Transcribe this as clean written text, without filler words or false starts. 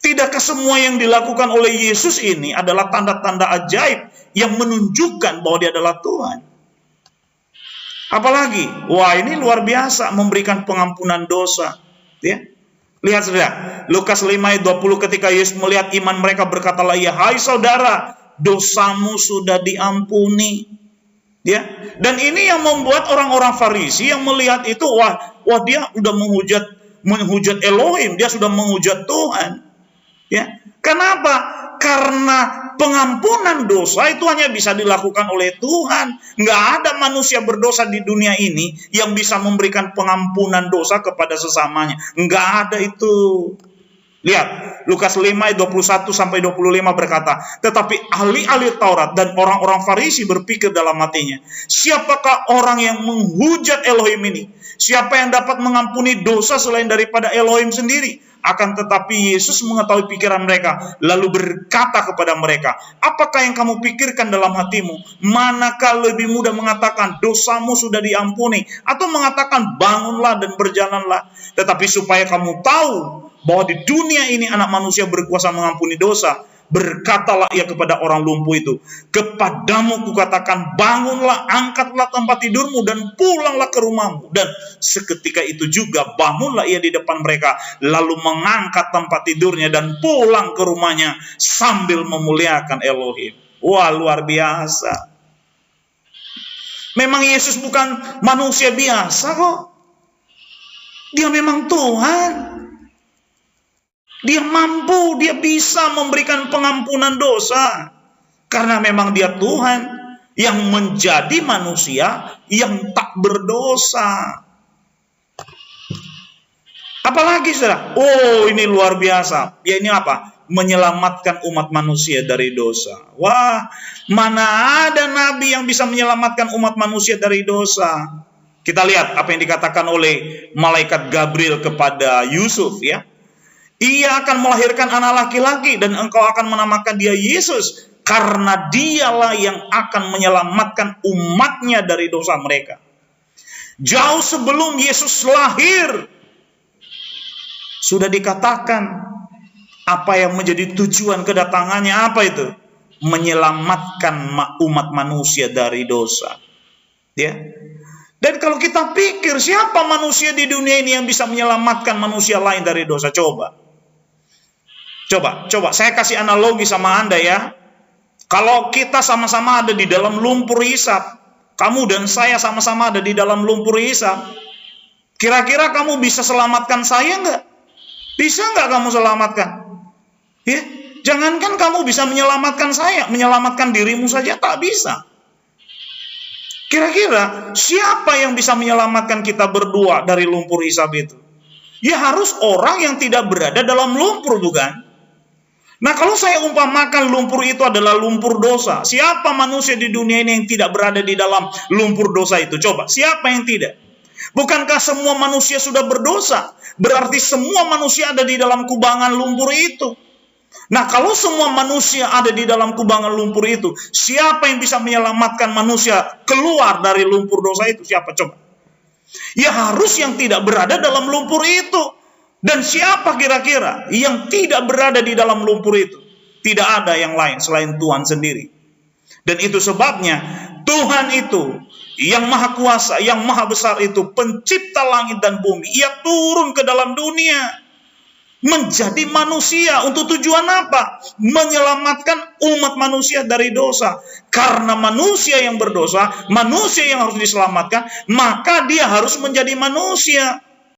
Tidakkah semua yang dilakukan oleh Yesus ini adalah tanda-tanda ajaib yang menunjukkan bahwa dia adalah Tuhan? Apalagi, wah ini luar biasa, memberikan pengampunan dosa. Ya. Lihat saudara, Lukas 5 ayat 20, ketika Yesus melihat iman mereka, berkatalah ia, hai saudara, dosamu sudah diampuni. Ya. Dan ini yang membuat orang-orang Farisi yang melihat itu, wah dia sudah menghujat Elohim, dia sudah menghujat Tuhan. Ya. Kenapa? Karena pengampunan dosa itu hanya bisa dilakukan oleh Tuhan. Nggak ada manusia berdosa di dunia ini yang bisa memberikan pengampunan dosa kepada sesamanya. Nggak ada itu. Lihat, Lukas 5 ayat 21 sampai 25 berkata, tetapi ahli-ahli Taurat dan orang-orang Farisi berpikir dalam hatinya, siapakah orang yang menghujat Elohim ini? Siapa yang dapat mengampuni dosa selain daripada Elohim sendiri? Akan tetapi Yesus mengetahui pikiran mereka, lalu berkata kepada mereka, apakah yang kamu pikirkan dalam hatimu? Manakah lebih mudah mengatakan dosamu sudah diampuni, atau mengatakan bangunlah dan berjalanlah? Tetapi supaya kamu tahu bahwa di dunia ini anak manusia berkuasa mengampuni dosa, berkatalah ia kepada orang lumpuh itu, kepadamu kukatakan, bangunlah, angkatlah tempat tidurmu dan pulanglah ke rumahmu. Dan seketika itu juga bangunlah ia di depan mereka, lalu mengangkat tempat tidurnya dan pulang ke rumahnya sambil memuliakan Elohim. Wah, luar biasa. Memang Yesus bukan manusia biasa kok. Dia memang Tuhan. Dia mampu, dia bisa memberikan pengampunan dosa. Karena memang dia Tuhan yang menjadi manusia yang tak berdosa. Apalagi saudara? Oh, ini luar biasa. Ya ini apa? Menyelamatkan umat manusia dari dosa. Wah, mana ada nabi yang bisa menyelamatkan umat manusia dari dosa? Kita lihat apa yang dikatakan oleh malaikat Gabriel kepada Yusuf ya. Ia akan melahirkan anak laki-laki dan engkau akan menamakan dia Yesus, karena dialah yang akan menyelamatkan umatnya dari dosa mereka. Jauh sebelum Yesus lahir, sudah dikatakan apa yang menjadi tujuan kedatangannya, apa itu? Menyelamatkan umat manusia dari dosa. Ya. Dan kalau kita pikir, siapa manusia di dunia ini yang bisa menyelamatkan manusia lain dari dosa? Coba, saya kasih analogi sama Anda ya. Kalau kita sama-sama ada di dalam lumpur hisap, kamu dan saya sama-sama ada di dalam lumpur hisap, kira-kira kamu bisa selamatkan saya nggak? Bisa nggak kamu selamatkan? Ya, jangankan kamu bisa menyelamatkan saya, menyelamatkan dirimu saja tak bisa. Kira-kira siapa yang bisa menyelamatkan kita berdua dari lumpur hisap itu? Ya harus orang yang tidak berada dalam lumpur, bukan? Nah, kalau saya umpamakan lumpur itu adalah lumpur dosa, siapa manusia di dunia ini yang tidak berada di dalam lumpur dosa itu? Coba, siapa yang tidak? Bukankah semua manusia sudah berdosa? Berarti semua manusia ada di dalam kubangan lumpur itu. Nah, kalau semua manusia ada di dalam kubangan lumpur itu, siapa yang bisa menyelamatkan manusia keluar dari lumpur dosa itu? Siapa? Coba. Ya harus yang tidak berada dalam lumpur itu. Dan siapa kira-kira yang tidak berada di dalam lumpur itu? Tidak ada yang lain selain Tuhan sendiri. Dan itu sebabnya Tuhan itu yang maha kuasa, yang maha besar itu, pencipta langit dan bumi, ia turun ke dalam dunia menjadi manusia. Untuk tujuan apa? Menyelamatkan umat manusia dari dosa. Karena manusia yang berdosa, manusia yang harus diselamatkan, maka dia harus menjadi manusia.